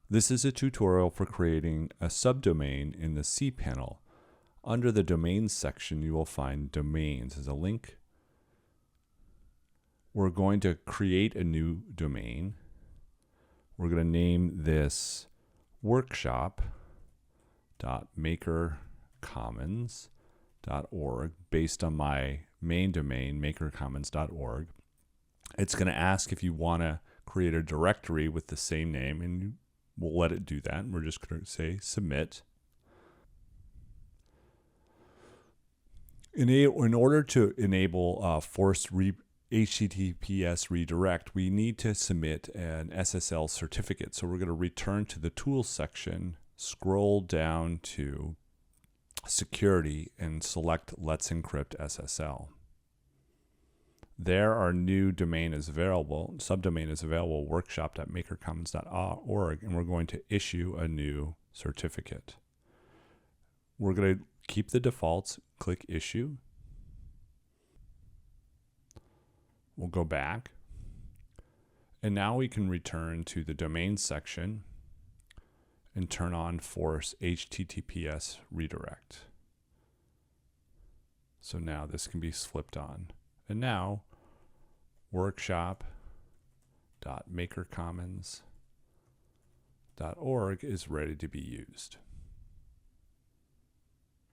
This is a tutorial for creating a subdomain in the cPanel. Under the Domains section, you will find Domains as a link. We're going to create a new domain. We're going to name this workshop.makercommons.org based on my main domain, makercommons.org. It's going to ask if you want to create a directory with the same name, and we'll let it do that. We're just going to say submit. In order to enable forced HTTPS redirect, we need to submit an SSL certificate. So we're going to return to the Tools section, scroll down to Security, and select Let's Encrypt SSL. There, our new domain is available, subdomain is available, workshop.makercommons.org, and we're going to issue a new certificate. We're going to keep the defaults, click Issue. We'll go back, and now we can return to the Domain section and turn on Force HTTPS Redirect. So now this can be flipped on. And now, workshop.makercommons.org is ready to be used.